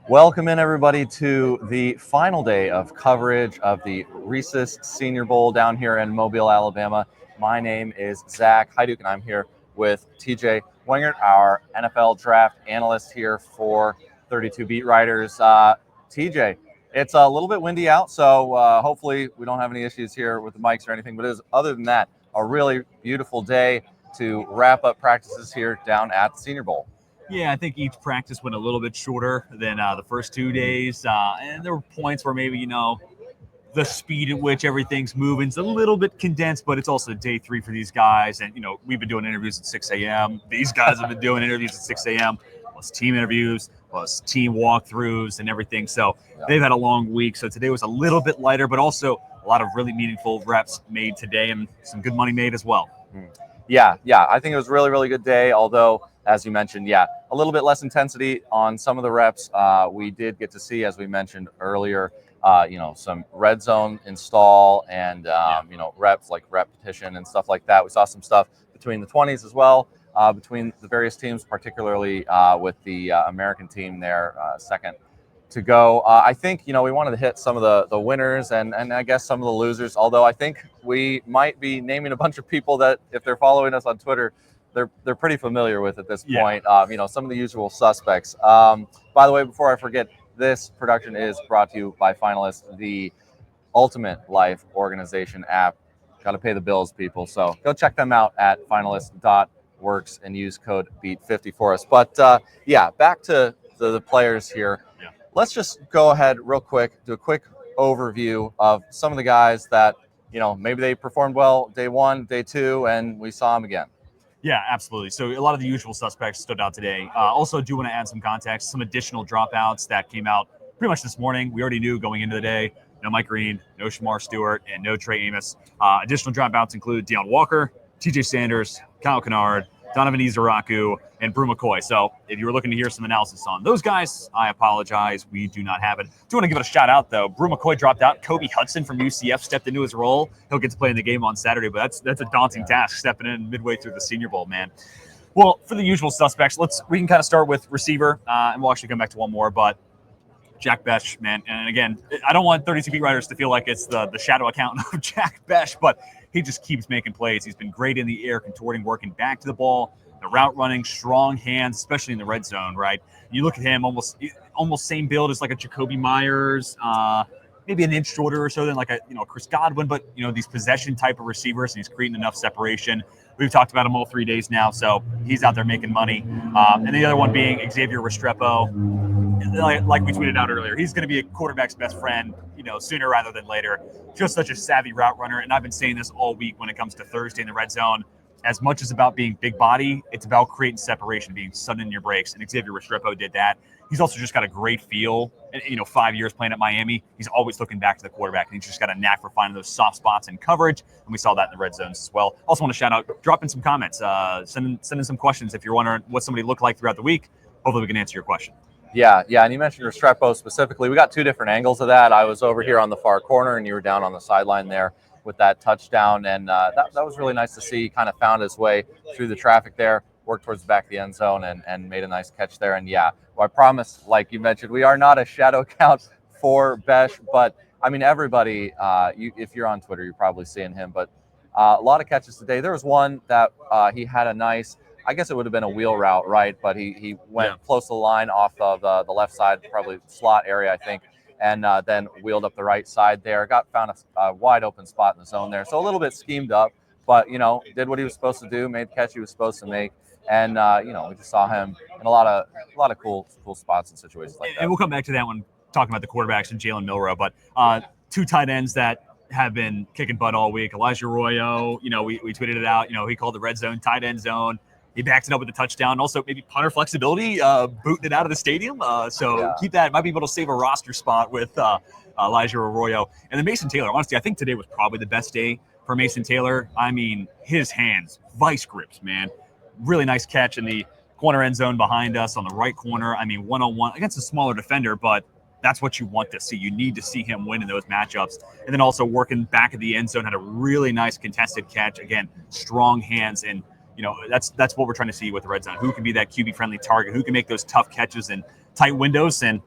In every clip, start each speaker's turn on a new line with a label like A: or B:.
A: Welcome in, everybody, to the final day of coverage of the Reese's Senior Bowl down here in Mobile, Alabama. My name is Zach Heiduke, and I'm here with TJ Wingert, our NFL draft analyst here for 32 Beat Writers. TJ, it's a little bit windy out, so hopefully we don't have any issues here with the mics or anything, but other than that, a really beautiful day to wrap up practices here down at the Senior Bowl.
B: Yeah, I think each practice went a little bit shorter than the first 2 days. And there were points where maybe, the speed at which everything's moving is a little bit condensed, but it's also day 3 for these guys. And, we've been doing interviews at 6 a.m. These guys have been doing interviews at 6 a.m., plus team interviews, plus team walkthroughs and everything. So they've had a long week. So today was a little bit lighter, but also a lot of really meaningful reps made today and some good money made as well.
A: Yeah. I think it was a really, really good day, although, as you mentioned, a little bit less intensity on some of the reps. We did get to see, as we mentioned earlier, some red zone install and, reps like repetition and stuff like that. We saw some stuff between the 20s as well, between the various teams, particularly with the American team there, second to go. I think, we wanted to hit some of the winners and I guess some of the losers, although I think we might be naming a bunch of people that, if they're following us on Twitter, they're pretty familiar with at this point. Some of the usual suspects. By the way, before I forget, this production is brought to you by Finalist, the ultimate life organization app. Got to pay the bills, people. So go check them out at finalist.works and use code BEAT50 for us. But back to the players here.
B: Yeah.
A: Let's just go ahead real quick, do a quick overview of some of the guys that, maybe they performed well day 1, day 2, and we saw them again.
B: Yeah, absolutely. So a lot of the usual suspects stood out today. Also, do want to add some context, some additional dropouts that came out pretty much this morning. We already knew going into the day, no Mike Green, no Shamar Stewart, and no Trey Amos. Additional dropouts include Deion Walker, TJ Sanders, Kyle Kennard, Donovan Izaraku, and Brew McCoy. So if you were looking to hear some analysis on those guys, I apologize. We do not have it. Do want to give it a shout out, though. Brew McCoy dropped out. Kobe Hudson from UCF stepped into his role. He'll get to play in the game on Saturday, but that's a daunting task, stepping in midway through the Senior Bowl, man. Well, for the usual suspects, we can kind of start with receiver, and we'll actually come back to one more, but Jack Besh, man. And again, I don't want 32 Beat Writers to feel like it's the shadow account of Jack Besh, but he just keeps making plays. He's been great in the air, contorting, working back to the ball, the route running, strong hands, especially in the red zone, right? You look at him, almost same build as like a Jacoby Myers, maybe an inch shorter or so than like a Chris Godwin, but these possession type of receivers, and he's creating enough separation. We've talked about him all 3 days now, so he's out there making money. And the other one being Xavier Restrepo. Like we tweeted out earlier, he's going to be a quarterback's best friend, sooner rather than later. Just such a savvy route runner, and I've been saying this all week when it comes to Thursday in the red zone. As much as about being big body, it's about creating separation, being sudden in your breaks, and Xavier Restrepo did that. He's also just got a great feel. 5 years playing at Miami, he's always looking back to the quarterback, and he's just got a knack for finding those soft spots in coverage, and we saw that in the red zones as well. Also want to shout out, drop in some comments, send in some questions if you're wondering what somebody looked like throughout the week. Hopefully we can answer your question.
A: Yeah, and you mentioned Restrepo specifically. We got 2 different angles of that. I was over here on the far corner, and you were down on the sideline there with that touchdown, and that was really nice to see. He kind of found his way through the traffic there, worked towards the back of the end zone, and made a nice catch there. And I promise, like you mentioned, we are not a shadow count for Besh, but I mean, everybody, if you're on Twitter, you're probably seeing him, but a lot of catches today. There was one that he had a nice, I guess it would have been a wheel route, right? But he went close to the line off of the left side, probably slot area, I think, and then wheeled up the right side there. Found a wide open spot in the zone there. So a little bit schemed up, but, did what he was supposed to do, made the catch he was supposed to make. And, we just saw him in a lot of cool spots and situations like that.
B: And we'll come back to that one, talking about the quarterbacks and Jalen Milroe. But 2 tight ends that have been kicking butt all week. Elijah Arroyo, we tweeted it out. He called the red zone tight end zone. He backed it up with a touchdown. Also, maybe punter flexibility, booting it out of the stadium. Keep that. Might be able to save a roster spot with Elijah Arroyo. And then Mason Taylor. Honestly, I think today was probably the best day for Mason Taylor. I mean, his hands, vice grips, man. Really nice catch in the corner end zone behind us on the right corner. I mean, one-on-one against a smaller defender, but that's what you want to see. You need to see him win in those matchups. And then also working back at the end zone, had a really nice contested catch. Again, strong hands, and that's what we're trying to see with the red zone. Who can be that QB-friendly target? Who can make those tough catches in tight windows? And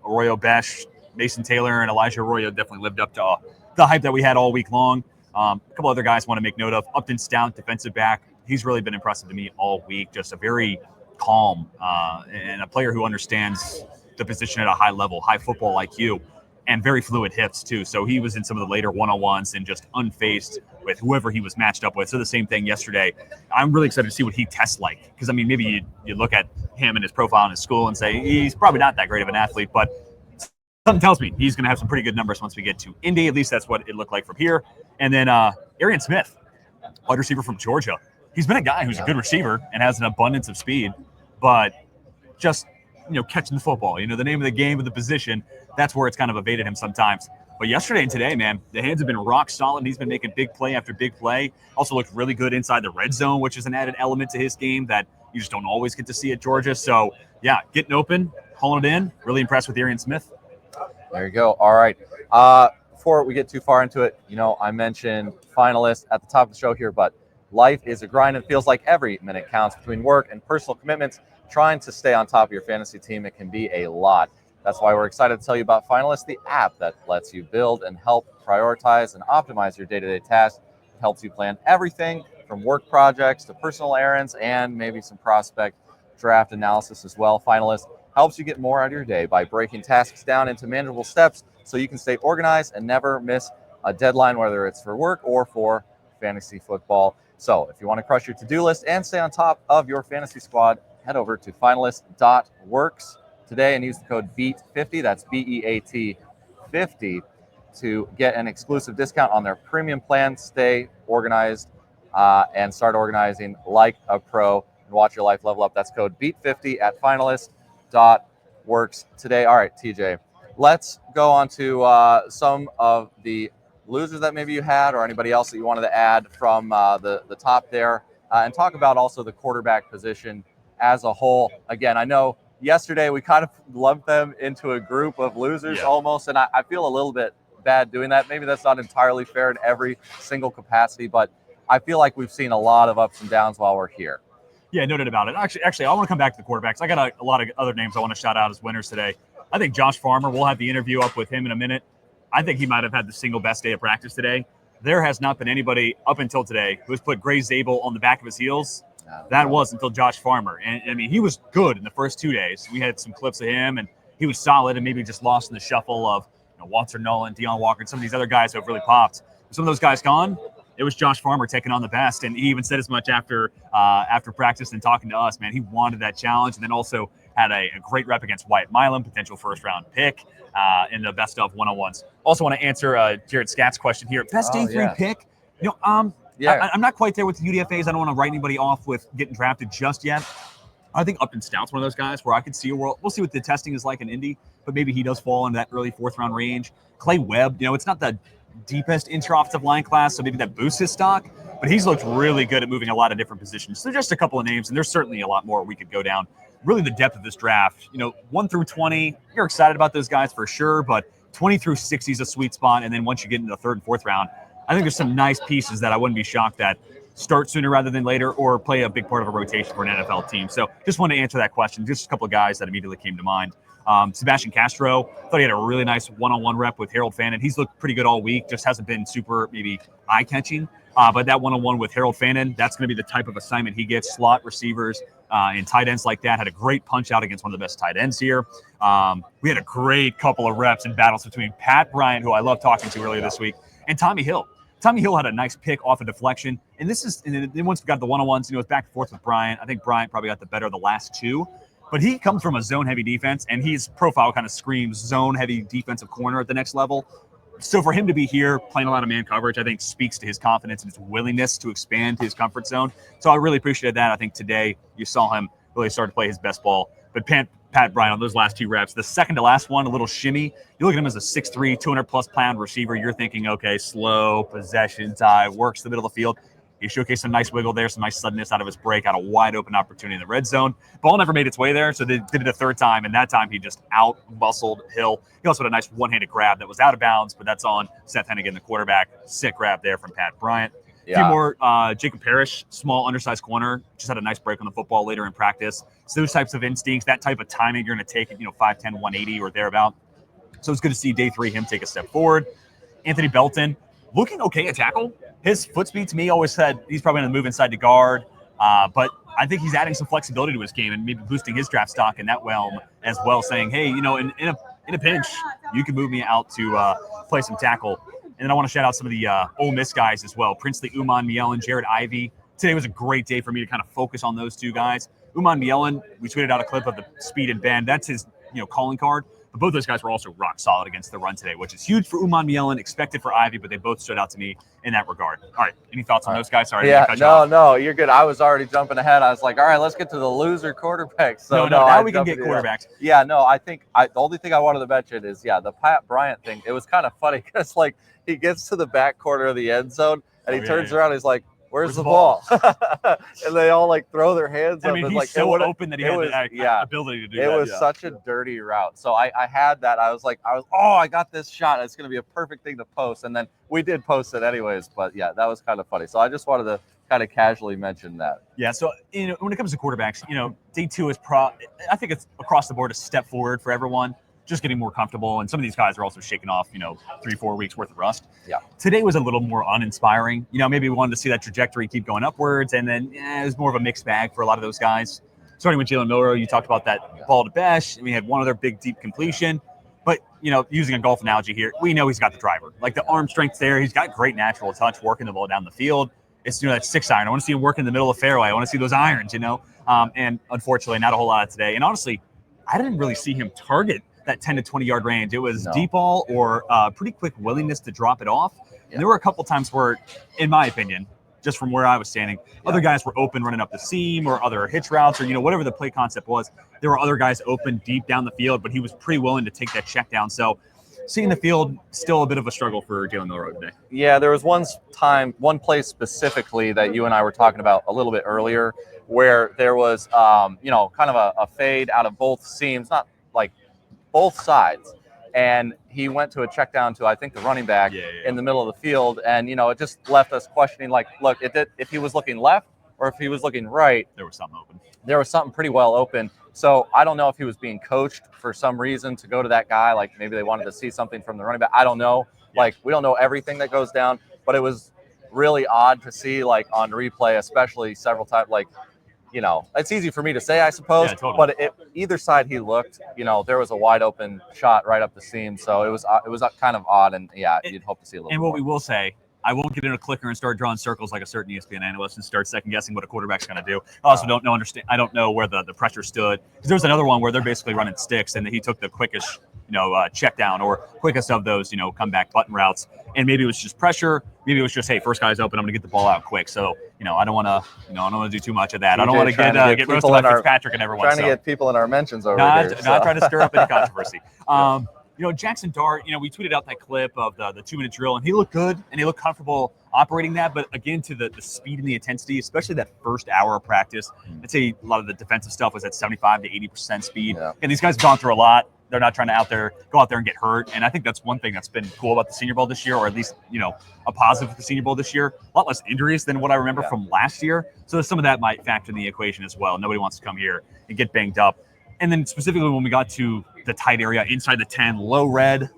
B: Arroyo, Besh, Mason Taylor, and Elijah Arroyo definitely lived up to the hype that we had all week long. A couple other guys I want to make note of. Upton, Stout, defensive back. He's really been impressive to me all week. Just a very calm and a player who understands the position at a high level, high football IQ, and very fluid hips too. So he was in some of the later one-on-ones and just unfazed with whoever he was matched up with. So the same thing yesterday. I'm really excited to see what he tests like, because I mean, maybe you look at him and his profile in his school and say he's probably not that great of an athlete, but something tells me he's going to have some pretty good numbers once we get to Indy. At least that's what it looked like from here. And then Arian Smith, wide receiver from Georgia. He's been a guy who's a good receiver and has an abundance of speed, but just catching the football, the name of the game of the position, that's where it's kind of evaded him sometimes. But yesterday and today, man, the hands have been rock solid. He's been making big play after big play. Also looked really good inside the red zone, which is an added element to his game that you just don't always get to see at Georgia. So, yeah, getting open, hauling it in. Really impressed with Arian Smith.
A: There you go. All right. Before we get too far into it, I mentioned finalists at the top of the show here, but life is a grind and feels like every minute counts between work and personal commitments. Trying to stay on top of your fantasy team, it can be a lot. That's why we're excited to tell you about Finalists, the app that lets you build and help prioritize and optimize your day-to-day tasks. It helps you plan everything from work projects to personal errands and maybe some prospect draft analysis as well. Finalists helps you get more out of your day by breaking tasks down into manageable steps so you can stay organized and never miss a deadline, whether it's for work or for fantasy football. So if you want to crush your to-do list and stay on top of your fantasy squad, head over to finalist.works today and use the code BEAT50, that's BEAT 50, to get an exclusive discount on their premium plan. Stay organized and start organizing like a pro and watch your life level up. That's code BEAT50 at finalist.works today. All right, TJ, let's go on to some of the losers that maybe you had or anybody else that you wanted to add from the top there and talk about also the quarterback position as a whole. Again, I know yesterday we kind of lumped them into a group of losers almost, and I feel a little bit bad doing that. Maybe that's not entirely fair in every single capacity, but I feel like we've seen a lot of ups and downs while we're here.
B: Yeah, no doubt about it. Actually, I want to come back to the quarterbacks. I got a lot of other names I want to shout out as winners today. I think Josh Farmer, we'll have the interview up with him in a minute. I think he might have had the single best day of practice today. There has not been anybody up until today who has put Gray Zabel on the back of his heels. That was until Josh Farmer. And I mean, he was good in the first 2 days. We had some clips of him, and he was solid and maybe just lost in the shuffle of Walter Nolan, Deion Walker, and some of these other guys who have really popped. Some of those guys gone, it was Josh Farmer taking on the best. And he even said as much after practice and talking to us, man. He wanted that challenge, and then also had a great rep against Wyatt Milam, potential first-round pick in the best of one-on-ones. Also want to answer Jared Scott's question here. Best day three pick? I'm not quite there with the UDFAs. I don't want to write anybody off with getting drafted just yet. I think Upton Stout's one of those guys where I could see a world. We'll see what the testing is like in Indy, but maybe he does fall into that early fourth-round range. Clay Webb, it's not the deepest intra-offensive line class, so maybe that boosts his stock, but he's looked really good at moving a lot of different positions. So just a couple of names, and there's certainly a lot more we could go down. Really the depth of this draft, 1 through 20, you're excited about those guys for sure, but 20 through 60 is a sweet spot, and then once you get into the third and fourth round, I think there's some nice pieces that I wouldn't be shocked that start sooner rather than later or play a big part of a rotation for an NFL team. So just wanted to answer that question. Just a couple of guys that immediately came to mind. Sebastian Castro, thought he had a really nice one-on-one rep with Harold Fannin. He's looked pretty good all week, just hasn't been super maybe eye-catching. But that one-on-one with Harold Fannin, that's going to be the type of assignment he gets. Slot receivers and tight ends like that. Had a great punch-out against one of the best tight ends here. We had a great couple of reps and battles between Pat Bryant, who I love talking to earlier this week, and Tommy Hill. Tommy Hill had a nice pick off a deflection. And then once we got the one-on-ones, it was back and forth with Bryant. I think Bryant probably got the better of the last two. But he comes from a zone-heavy defense, and his profile kind of screams zone-heavy defensive corner at the next level. So for him to be here playing a lot of man coverage, I think speaks to his confidence and his willingness to expand his comfort zone. So I really appreciated that. I think today you saw him really start to play his best ball. But Pat Bryant on those last two reps, the second to last one, a little shimmy. You look at him as a 6'3", 200-plus pound receiver. You're thinking, okay, slow, possession tie, works the middle of the field. He showcased some nice wiggle there, some nice suddenness out of his break, got a wide-open opportunity in the red zone. Ball never made its way there, so they did it a third time, and that time he just out-muscled Hill. He also had a nice one-handed grab that was out of bounds, but that's on Seth Hennigan, the quarterback. Sick grab there from Pat Bryant. A few more, Jacob Parrish, small, undersized corner, just had a nice break on the football later in practice. So those types of instincts, that type of timing, you're going to take it, 5'10", 180 or thereabout. So it's good to see day 3 him take a step forward. Anthony Belton, looking okay at tackle. His foot speed to me always said he's probably going to move inside to guard. But I think he's adding some flexibility to his game and maybe boosting his draft stock in that realm as well, saying, hey, in a pinch, you can move me out to play some tackle. And then I want to shout out some of the Ole Miss guys as well. Princely Uman Mielen, Jared Ivey. Today was a great day for me to kind of focus on those two guys. Uman Mielen, we tweeted out a clip of the speed and bend. That's his calling card. But both those guys were also rock solid against the run today, which is huge for Uman Mielen, expected for Ivy, but they both stood out to me in that regard. All right, any thoughts on those guys? Sorry,
A: yeah, no, you're good. I was already jumping ahead. I was like, all right, let's get to the loser quarterbacks. So
B: now we can get quarterbacks.
A: Yeah, no, I think the only thing I wanted to mention is, the Pat Bryant thing. It was kind of funny because, he gets to the back corner of the end zone, and he turns around, he's like, Where's the ball? And they all throw their hands up.
B: I mean,
A: and
B: he's so open that he had the ability to do that.
A: It was such a dirty route. So I had that. I was I got this shot. It's going to be a perfect thing to post. And then we did post it anyways. But yeah, that was kind of funny. So I just wanted to kind of casually mention that.
B: Yeah. So, when it comes to quarterbacks, day 2 is I think it's across the board a step forward for everyone. Just getting more comfortable. And some of these guys are also shaking off, 3-4 weeks worth of rust.
A: Yeah.
B: Today was a little more uninspiring. Maybe we wanted to see that trajectory keep going upwards. And then it was more of a mixed bag for a lot of those guys. Starting with Jalen Milroe, you talked about that ball to Besh. We had one other big deep completion. But, using a golf analogy here, we know he's got the driver. The arm strength's there. He's got great natural touch working the ball down the field. It's, that 6-iron. I want to see him work in the middle of the fairway. I want to see those irons, And unfortunately, not a whole lot of today. And honestly, I didn't really see him target that 10 to 20 yard range. It was deep ball or pretty quick willingness to drop it off. And there were a couple times where, in my opinion, just from where I was standing, other guys were open running up the seam or other hitch routes or, whatever the play concept was. There were other guys open deep down the field, but he was pretty willing to take that check down. So seeing the field, still a bit of a struggle for Jalen Milroe today.
A: Yeah, there was one play specifically that you and I were talking about a little bit earlier where there was, kind of a fade out of both seams, not both sides, and he went to a check down to I think the running back in the middle of the field, and it just left us questioning look, if he was looking left or if he was looking right,
B: there was something open.
A: There was something pretty well open. So I don't know if he was being coached for some reason to go to that guy, maybe they wanted to see something from the running back. I don't know. We don't know everything that goes down, but it was really odd to see on replay, especially several times. It's easy for me to say, I suppose, but either side he looked, there was a wide open shot right up the seam. So it was kind of odd. And you'd hope to see a little bit more.
B: We will say, I won't get in a clicker and start drawing circles like a certain ESPN analyst and start second guessing what a quarterback's going to do. I also I don't know where the pressure stood. Because there was another one where they're basically running sticks and he took the quickest, check down or quickest of those, comeback button routes. And maybe it was just pressure. Maybe it was just, hey, first guy's open, I'm going to get the ball out quick. So, I don't want to, do too much of that. I don't want to get roasted by Fitzpatrick and everyone.
A: Trying to get people in our mentions over here.
B: Not trying to stir up any controversy. Jackson Dart, we tweeted out that clip of the 2-minute drill, and he looked good and he looked comfortable operating that. But again, to the speed and the intensity, especially that first hour of practice, I'd say a lot of the defensive stuff was at 75 to 80% speed. Yeah. And these guys have gone through a lot. They're not trying to go out there and get hurt. And I think that's one thing that's been cool about the Senior Bowl this year, or at least, a positive for the Senior Bowl this year. A lot less injuries than what I remember from last year. So some of that might factor in the equation as well. Nobody wants to come here and get banged up. And then specifically when we got to the tight area inside the 10, low red,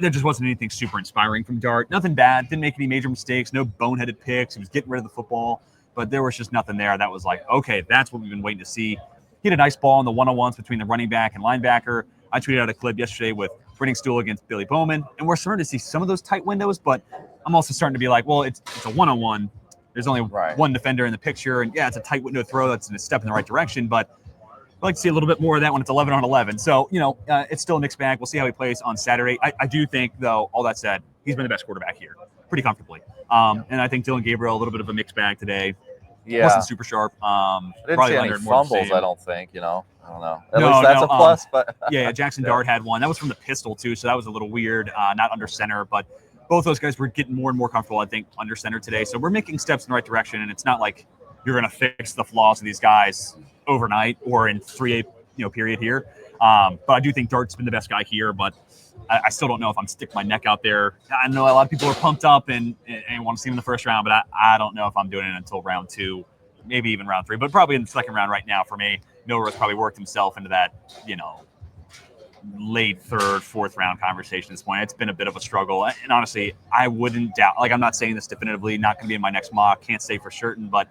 B: there just wasn't anything super inspiring from Dart. Nothing bad. Didn't make any major mistakes. No boneheaded picks. He was getting rid of the football. But there was just nothing there that was okay, that's what we've been waiting to see. He had a nice ball in the one-on-ones between the running back and linebacker. I tweeted out a clip yesterday with Brenning Stool against Billy Bowman. And we're starting to see some of those tight windows, but I'm also starting to be it's a one-on-one. There's only one defender in the picture. And it's a tight window throw. That's a step in the right direction. But I'd like to see a little bit more of that when it's 11 on 11. So, it's still a mixed bag. We'll see how he plays on Saturday. I do think, though, all that said, he's been the best quarterback here pretty comfortably. And I think Dylan Gabriel, a little bit of a mixed bag today.
A: Yeah.
B: Wasn't super sharp.
A: I didn't see any fumbles, I don't think, I don't know. At least that's a plus. But
B: Jackson Dart had one. That was from the pistol, too, so that was a little weird, not under center. But both those guys were getting more and more comfortable, I think, under center today. So we're making steps in the right direction, and it's not like you're going to fix the flaws of these guys overnight or in 3-8 period here. But I do think Dart's been the best guy here, but I still don't know if I'm sticking my neck out there. I know a lot of people are pumped up and want to see him in the first round, but I don't know if I'm doing it until round 2, maybe even round 3, but probably in the second round right now for me. Milrose probably worked himself into that, late 3rd, 4th round conversation at this point. It's been a bit of a struggle. And honestly, I wouldn't doubt, I'm not saying this definitively, not going to be in my next mock, can't say for certain, but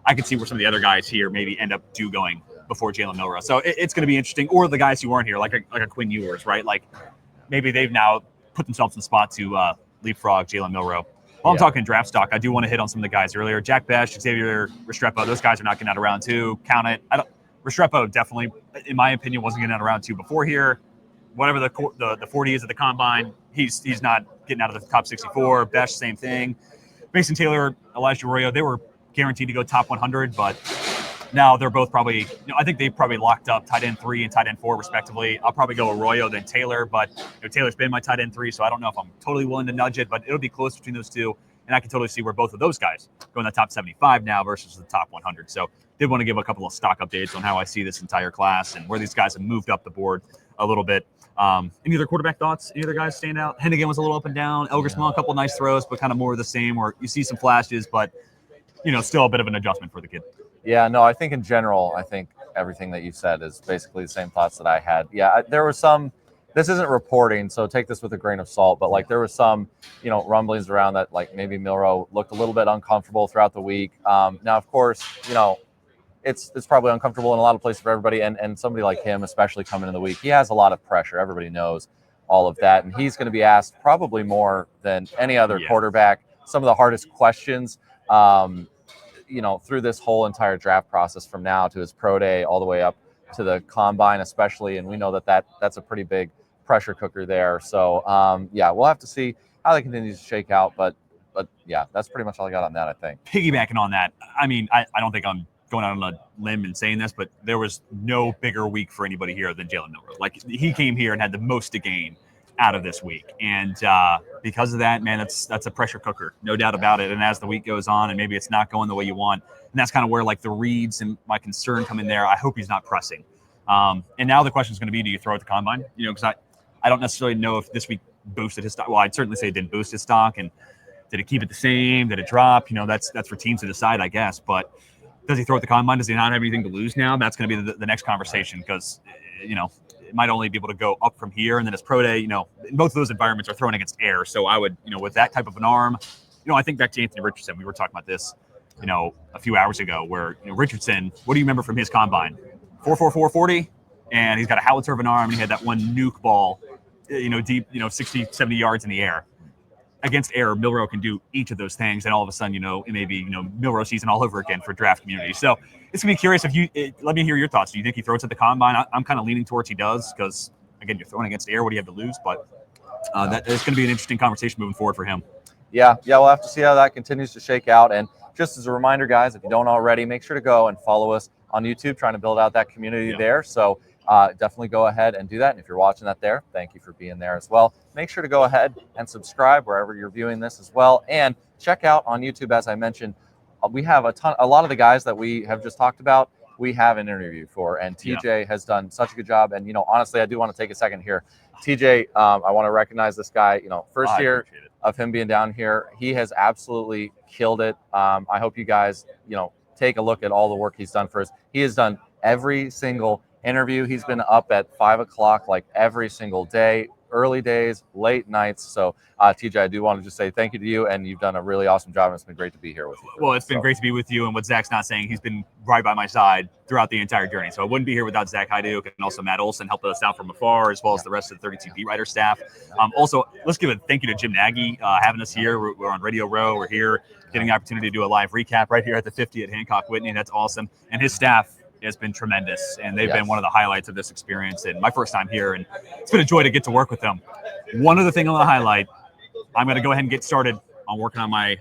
B: I could see where some of the other guys here maybe end up going before Jalen Milrose. So it's going to be interesting. Or the guys who weren't here, like a Quinn Ewers, right? Like maybe they've now put themselves in the spot to leapfrog Jalen Milrose. While I'm talking draft stock, I do want to hit on some of the guys earlier. Jack Besh, Xavier Restrepo, those guys are not getting out of round 2. Count it. Restrepo definitely, in my opinion, wasn't getting out of round 2 before here. Whatever the 40 is at the combine, he's not getting out of the top 64. Besh, same thing. Mason Taylor, Elijah Arroyo, they were guaranteed to go top 100, but now they're both probably, I think they probably locked up tight end 3 and tight end 4 respectively. I'll probably go Arroyo then Taylor, but Taylor's been my tight end 3, so I don't know if I'm totally willing to nudge it, but it'll be close between those two. And I can totally see where both of those guys go in the top 75 now versus the top 100. So did want to give a couple of stock updates on how I see this entire class and where these guys have moved up the board a little bit. Any other quarterback thoughts? Any other guys stand out? Hennigan was a little up and down. Elgersma, a couple of nice throws, but kind of more of the same, where you see some flashes, but still a bit of an adjustment for the kid.
A: Yeah, no, I think in general, I think everything that you said is basically the same thoughts that I had. Yeah, there were some, this isn't reporting, so take this with a grain of salt, but like there was some, rumblings around that like maybe Milroe looked a little bit uncomfortable throughout the week. Now, of course, it's probably uncomfortable in a lot of places for everybody, and somebody like him, especially coming in the week, he has a lot of pressure. Everybody knows all of that, and he's going to be asked probably more than any other quarterback some of the hardest questions. Through this whole entire draft process from now to his pro day all the way up to the combine especially, and we know that's a pretty big pressure cooker there. So, we'll have to see how that continues to shake out, but yeah, that's pretty much all I got on that, I think.
B: Piggybacking on that, I mean, I don't think I'm going out on a limb and saying this, but there was no bigger week for anybody here than Jalen Milroe. Like, he came here and had the most to gain out of this week, and because of that, man, that's a pressure cooker, no doubt about it. And as the week goes on and maybe it's not going the way you want, and that's kind of where like the reads and my concern come in there. I hope he's not pressing, and now the question is going to be, do you throw at the combine? Because I don't necessarily know if this week boosted his stock. Well, I'd certainly say it didn't boost his stock, and did it keep it the same? Did it drop? That's for teams to decide, I guess. But does he throw at the combine? Does he not have anything to lose now? That's going to be the next conversation, because it might only be able to go up from here. And then his pro day, both of those environments are thrown against air. So I would, with that type of an arm, I think back to Anthony Richardson. We were talking about this, a few hours ago, where Richardson, what do you remember from his combine? 4.44 40, and he's got a howitzer of an arm, and he had that one nuke ball, deep, 60, 70 yards in the air. Against air, Milroe can do each of those things, and all of a sudden, it may be, Milroe season all over again for draft community. So it's gonna be curious let me hear your thoughts. Do you think he throws at the combine? I'm kind of leaning towards he does, because again, you're throwing against air. What do you have to lose? But that is going to be an interesting conversation moving forward for him.
A: Yeah, we'll have to see how that continues to shake out. And just as a reminder, guys, if you don't already, make sure to go and follow us on YouTube, trying to build out that community there. So definitely go ahead and do that. And if you're watching that there, thank you for being there as well. Make sure to go ahead and subscribe wherever you're viewing this as well. And check out on YouTube, as I mentioned, we have a lot of the guys that we have just talked about, we have an interview for, and TJ has done such a good job. And, honestly, I do want to take a second here. TJ, I want to recognize this guy, first year of him being down here, he has absolutely killed it. I hope you guys, take a look at all the work he's done for us. He has done every single interview. He's been up at 5 o'clock, like every single day, early days, late nights. So TJ, I do want to just say thank you to you, and you've done a really awesome job, and it's been great to be here with you.
B: Well, it's been great to be with you, and what Zach's not saying, he's been right by my side throughout the entire journey. So I wouldn't be here without Zach Hyduk, and also Matt Olson helping us out from afar, as well as the rest of the 32 beat writer staff. Also, let's give a thank you to Jim Nagy having us here. We're on Radio Row. We're here getting the opportunity to do a live recap right here at the 50 at Hancock Whitney. That's awesome. And his staff has been tremendous, and they've been one of the highlights of this experience, and my first time here, and it's been a joy to get to work with them. One other thing I want to highlight, I'm going to go ahead and get started on working on my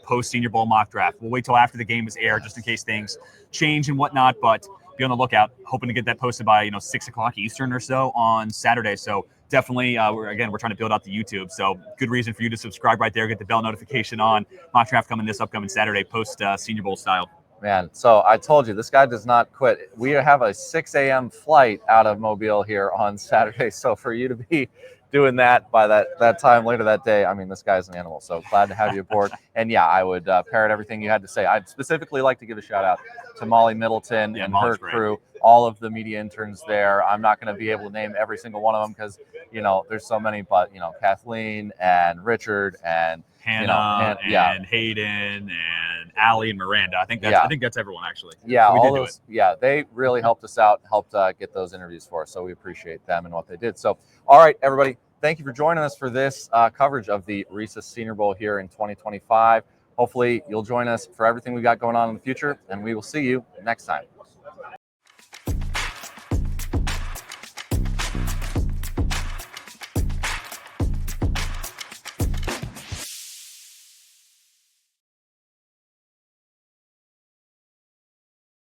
B: post Senior Bowl mock draft. We'll wait till after the game is aired, just in case things change and whatnot, but be on the lookout. Hoping to get that posted by 6 o'clock Eastern or so on Saturday. So definitely, we're trying to build out the YouTube, so good reason for you to subscribe right there, get the bell notification on. Mock draft coming this upcoming Saturday, post Senior Bowl style.
A: Man, so I told you, this guy does not quit. We have a 6 a.m. flight out of Mobile here on Saturday. So for you to be doing that by that time later that day, I mean, this guy's an animal. So glad to have you aboard. And yeah, I would parrot everything you had to say. I'd specifically like to give a shout out to Molly Middleton and
B: Molly's
A: her
B: great.
A: crew, all of the media interns there. I'm not going to be able to name every single one of them because, there's so many, but, Kathleen and Richard and
B: Hannah and Hayden and Allie and Miranda. I think that's everyone actually.
A: Yeah,
B: so
A: all those. Yeah, they really helped us out, helped get those interviews for us. So we appreciate them and what they did. So, all right, everybody, thank you for joining us for this coverage of the Reese's Senior Bowl here in 2025. Hopefully, you'll join us for everything we got going on in the future, and we will see you next time.